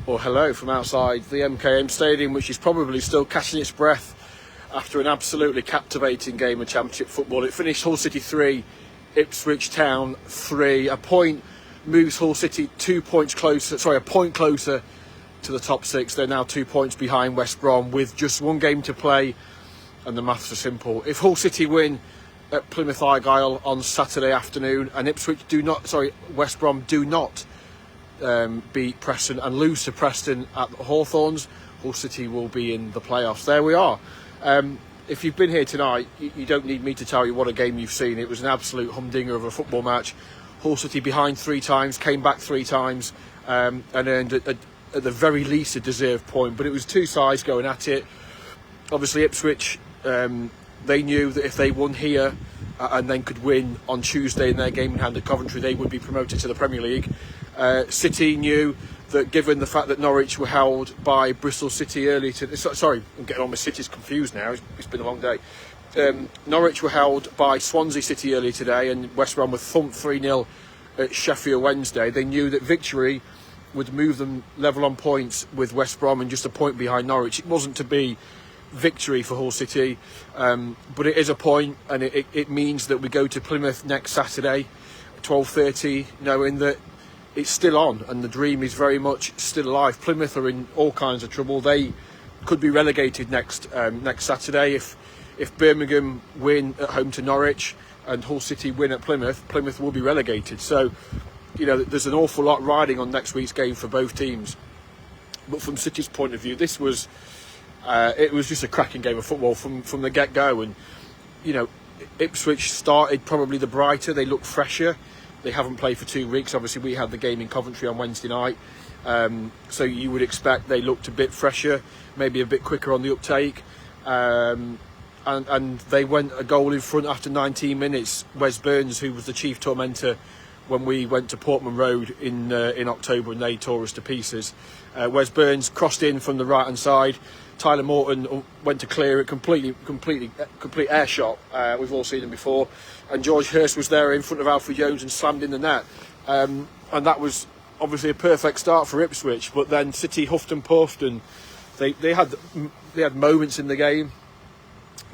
Or hello from outside the MKM Stadium, which is probably still catching its breath after an absolutely captivating game of Championship football. It finished Hull City 3, Ipswich Town 3. A point moves Hull City a point closer to the top six. They're now 2 points behind West Brom with just one game to play, and the maths are simple. If Hull City win at Plymouth Argyle on Saturday afternoon and West Brom do not beat Preston and lose to Preston at Hawthorns, Hull City will be in the playoffs. There we are. If you've been here tonight, you don't need me to tell you what a game you've seen. It was an absolute humdinger of a football match. Hull City behind 3 times, came back 3 times, and earned at the very least a deserved point. But it was two sides going at it. Obviously Ipswich, they knew that if they won here and then could win on Tuesday in their game in hand at Coventry, they would be promoted to the Premier League. City knew that given the fact that Norwich were held by Bristol City earlier today. Sorry, I'm getting all my cities confused now. It's been a long day. Norwich were held by Swansea City earlier today, and West Brom were thumped 3-0 at Sheffield Wednesday. They knew that victory would move them level on points with West Brom and just a point behind Norwich. It wasn't to be victory for Hull City, but it is a point, and it means that we go to Plymouth next Saturday, 12:30, knowing that it's still on and the dream is very much still alive. Plymouth are in all kinds of trouble. They could be relegated next Saturday if Birmingham win at home to Norwich and Hull City win at Plymouth. Plymouth will be relegated. So, there's an awful lot riding on next week's game for both teams. But from City's point of view, this was it was just a cracking game of football from the get-go. And Ipswich started probably the brighter. They looked fresher. They haven't played for 2 weeks. Obviously, we had the game in Coventry on Wednesday night. So you would expect they looked a bit fresher, maybe a bit quicker on the uptake. And they went a goal in front after 19 minutes. Wes Burns, who was the chief tormentor when we went to Portman Road in October and they tore us to pieces. Wes Burns crossed in from the right-hand side. Tyler Morton went to clear it, complete air shot. We've all seen him before. And George Hurst was there in front of Alfie Jones and slammed in the net. And that was obviously a perfect start for Ipswich. But then City huffed and puffed, and they had moments in the game,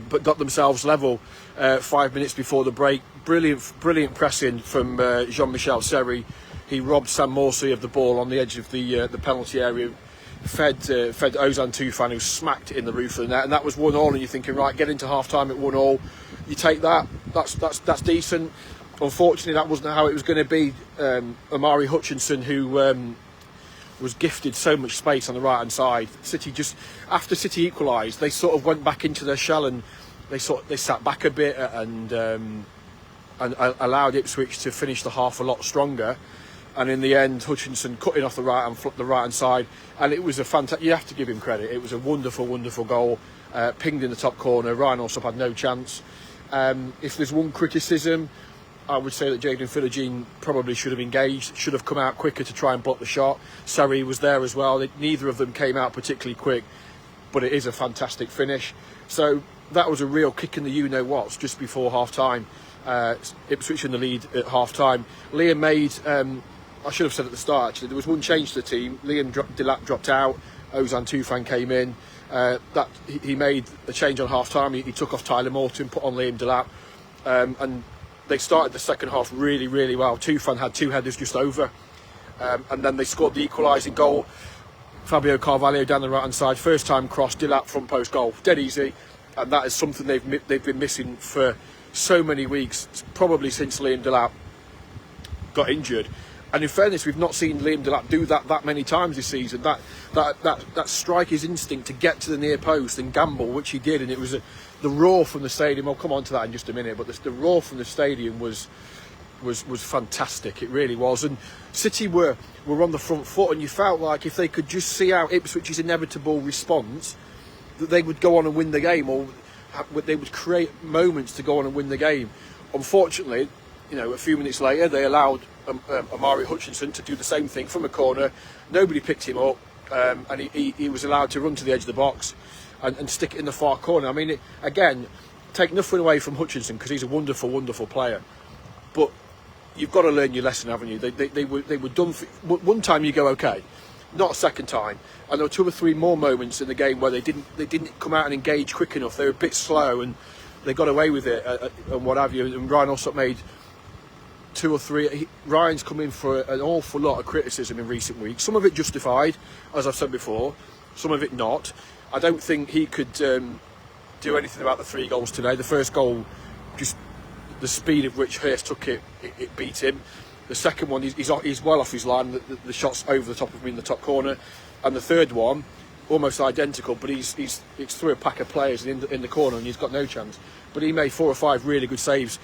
but got themselves level 5 minutes before the break. Brilliant pressing from Jean-Michel Seri. He robbed Sam Morsey of the ball on the edge of the penalty area. Fed Ozan Tufan, who smacked it in the roof of the net, and that was 1-1. And you're thinking, right, get into half time at 1-1. You take that. That's decent. Unfortunately, that wasn't how it was going to be. Amari Hutchinson, who was gifted so much space on the right hand side. City after City equalised, they sort of went back into their shell and they sat back a bit and allowed Ipswich to finish the half a lot stronger. And in the end, Hutchinson cutting off the right hand side, and it was a fantastic. You have to give him credit. It was a wonderful goal, pinged in the top corner. Ryan Alsop had no chance. If there's one criticism, I would say that Jayden Philogene probably should have engaged, should have come out quicker to try and block the shot. Sarri was there as well. Neither of them came out particularly quick, but it is a fantastic finish. So that was a real kick in the you-know-whats just before half-time. Ipswich in the lead at half-time. Liam made... I should have said at the start, actually, there was one change to the team. Liam Delap dropped out. Ozan Tufan came in. He made a change on half-time. He took off Tyler Morton, put on Liam Delap. And they started the second half really, really well. Tufan had 2 headers just over. And then they scored the equalising goal. Fabio Carvalho down the right-hand side. First time cross, Delap front post goal. Dead easy. And that is something they've been missing for so many weeks, probably since Liam Delap got injured. And in fairness, we've not seen Liam Delap do that many times this season. That striker's instinct to get to the near post and gamble, which he did, and it was the roar from the stadium. I'll come on to that in just a minute, but the roar from the stadium was fantastic. It really was. And City were on the front foot, and you felt like if they could just see out Ipswich's inevitable response, that they would go on and win the game, or they would create moments to go on and win the game. Unfortunately, a few minutes later, they allowed Amari Hutchinson to do the same thing from a corner. Nobody picked him up, and he was allowed to run to the edge of the box and stick it in the far corner. I mean, again, take nothing away from Hutchinson because he's a wonderful player, but you've got to learn your lesson, haven't you? They were done. One time you go okay, not a second time. And there were 2 or 3 more moments in the game where they didn't come out and engage quick enough. They were a bit slow and they got away with it and what have you. And Ryan also made 2 or 3. Ryan's come in for an awful lot of criticism in recent weeks. Some of it justified, as I've said before. Some of it not. I don't think he could do anything about the 3 goals today. The first goal, just the speed at which Hurst took it beat him. The second one, he's well off his line. The shot's over the top of him in the top corner. And the third one, almost identical, but it's through a pack of players in the corner and he's got no chance. But he made 4 or 5 really good saves,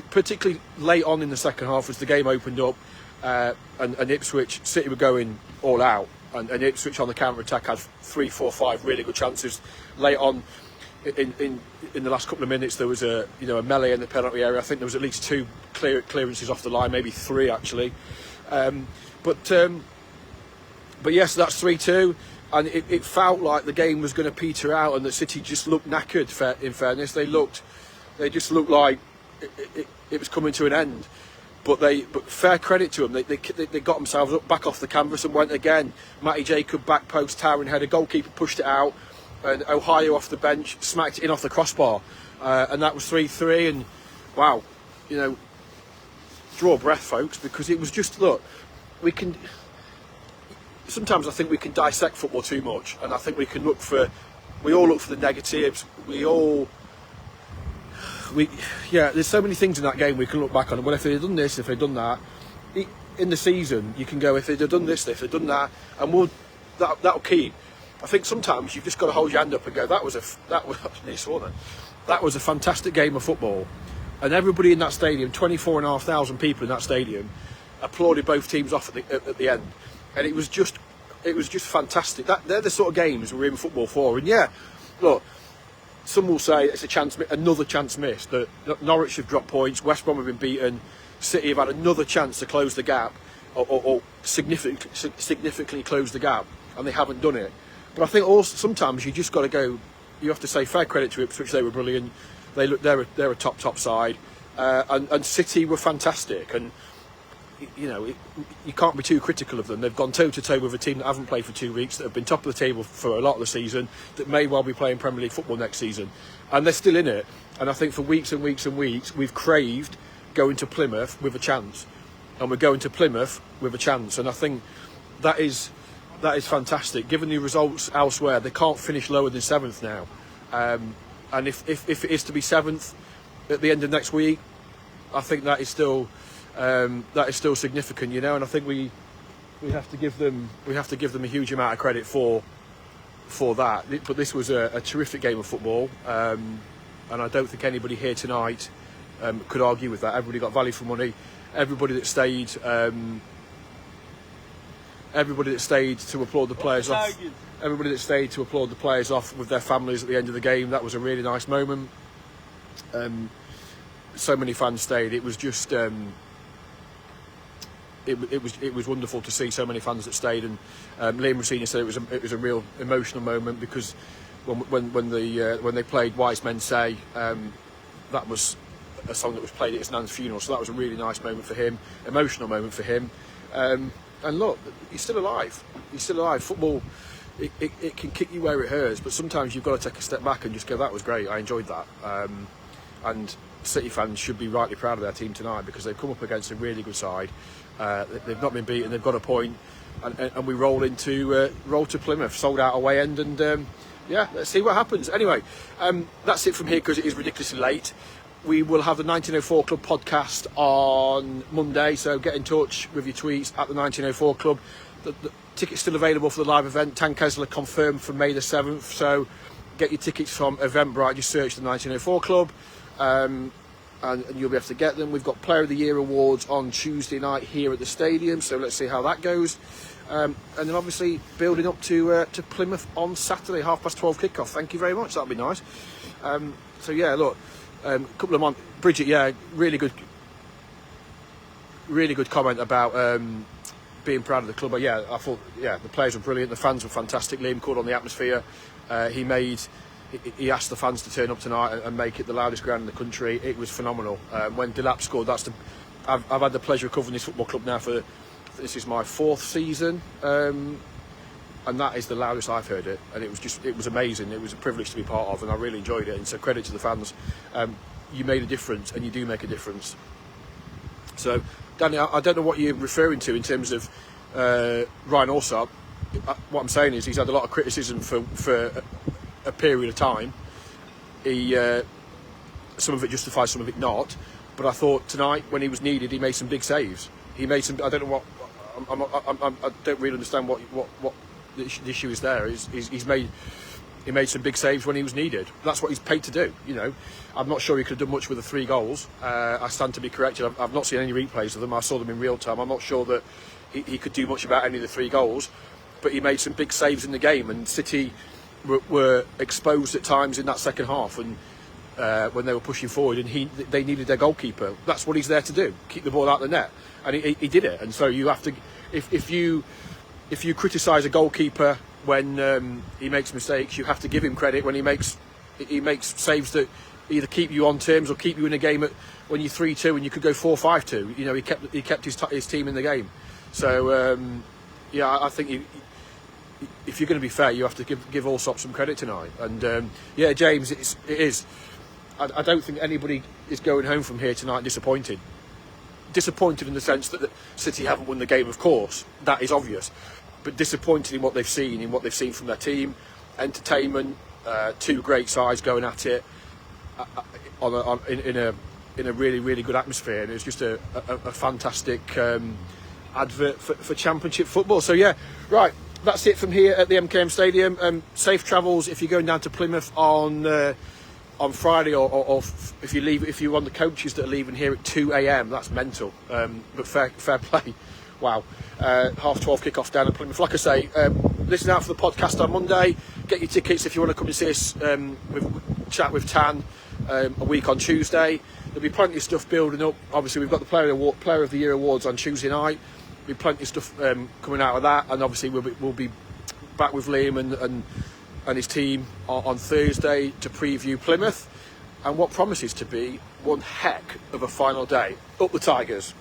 particularly late on in the second half as the game opened up, and Ipswich City were going all out, and Ipswich on the counter attack had 3, 4, 5 really good chances late on. In the last couple of minutes, there was a melee in the penalty area. I think there was at least 2 clearances off the line, maybe 3 actually. But yes, that's 3-2, and it felt like the game was going to peter out, and the City just looked knackered. In fairness, they just looked like it was coming to an end. But fair credit to them, they got themselves up back off the canvas and went again. Matty Jacob back post towering header, goalkeeper pushed it out. And Ohio off the bench smacked it in off the crossbar, and that was 3-3. And wow, draw a breath, folks, because it was just, look, sometimes I think we can dissect football too much, and I think we all look for the negatives. There's so many things in that game we can look back on. Well, if they'd done this, if they'd done that, in the season you can go, if they'd have done this, if they'd done that, and that'll keep. I think sometimes you've just got to hold your hand up and go, that was a fantastic game of football, and everybody in that stadium, 24,500 people in that stadium, applauded both teams off at the end, and it was just fantastic. They're the sort of games we're in football for. And yeah, look, some will say it's another chance missed. That Norwich have dropped points, West Brom have been beaten, City have had another chance to close the gap, or significantly close the gap, and they haven't done it. But I think also sometimes you just got to go. You have to say fair credit to Ipswich; they were brilliant. They're a top side, and City were fantastic. And you can't be too critical of them. They've gone toe to toe with a team that haven't played for 2 weeks, that have been top of the table for a lot of the season, that may well be playing Premier League football next season, and they're still in it. And I think for weeks and weeks and weeks we've craved going to Plymouth with a chance, and we're going to Plymouth with a chance. And I think that is fantastic. Given the results elsewhere, they can't finish lower than 7th now, and if it is to be 7th at the end of next week, I think that is still significant, and I think we have to give them a huge amount of credit for that. But this was a terrific game of football, and I don't think anybody here tonight could argue with that. Everybody got value for money. Everybody that stayed to applaud the players off. Everybody that stayed to applaud the players off with their families at the end of the game. That was a really nice moment. So many fans stayed. It was just it was wonderful to see so many fans that stayed. And Liam Rossini said it was a real emotional moment, because when they played Wise Men Say, that was a song that was played at his nan's funeral. So that was a really nice moment for him, emotional moment for him. And look, he's still alive. He's still alive. Football, it can kick you where it hurts, but sometimes you've got to take a step back and just go, that was great, I enjoyed that. And City fans should be rightly proud of their team tonight, because they've come up against a really good side. They've not been beaten, they've got a point, and we roll to Plymouth, sold out away end, and let's see what happens. Anyway, that's it from here, because it is ridiculously late. We will have the 1904 Club podcast on Monday, so get in touch with your tweets at the 1904 Club. The ticket's still available for the live event. Tan Kesler confirmed for May the 7th, so get your tickets from Eventbrite. Just search the 1904 Club, and you'll be able to get them. We've got Player of the Year awards on Tuesday night here at the stadium, so let's see how that goes. And then obviously building up to Plymouth on Saturday, 12:30 kickoff. Thank you very much, that'll be nice. So yeah, look. A couple of months, Bridget, really good comment about being proud of the club. But I thought, the players were brilliant, the fans were fantastic. Liam called on the atmosphere. He asked the fans to turn up tonight and make it the loudest ground in the country. It was phenomenal. When Delap scored, I've had the pleasure of covering this football club now this is my 4th season and that is the loudest I've heard it, and it was amazing. It was a privilege to be part of, and I really enjoyed it. And so credit to the fans. You made a difference, and you do make a difference. So, Danny, I don't know what you're referring to in terms of Ryan Alsop. What I'm saying is he's had a lot of criticism for a period of time. Some of it justifies, some of it not. But I thought tonight, when he was needed, he made some big saves. He made some. I don't know what. I don't really understand what the issue is there. He made some big saves when he was needed. That's what he's paid to do. You know, I'm not sure he could have done much with the 3 goals. I stand to be corrected. I've not seen any replays of them. I saw them in real time. I'm not sure that he could do much about any of the 3 goals, but he made some big saves in the game. And City were exposed at times in that second half, and when they were pushing forward, and they needed their goalkeeper. That's what he's there to do: keep the ball out of the net, and he did it. And so you have to, if you criticise a goalkeeper when he makes mistakes, you have to give him credit when he makes saves that either keep you on terms or keep you in a game when you're 3-2 and you could go 4-5-2. You know, he kept his team in the game. So yeah, I think if you're going to be fair, you have to give Alsop some credit tonight. And yeah, James, it is. I don't think anybody is going home from here tonight disappointed. Disappointed in the sense that City haven't won the game, of course. That is obvious. But disappointed in what they've seen from their team. Entertainment, 2 great sides going at it in a really, really good atmosphere. And it was just a fantastic advert for Championship football. So yeah, right. That's it from here at the MKM Stadium. Safe travels if you're going down to Plymouth on Friday, or if you're on the coaches that are leaving here at 2 a.m. That's mental. But fair play. Wow. 12:30 kick-off down at Plymouth. Like I say, listen out for the podcast on Monday. Get your tickets if you want to come and see us. Chat with Tan a week on Tuesday. There'll be plenty of stuff building up. Obviously, we've got the Player of the Year awards on Tuesday night. There'll be plenty of stuff coming out of that, and obviously we'll be back with Liam and his team on Thursday to preview Plymouth and what promises to be one heck of a final day. Up the Tigers.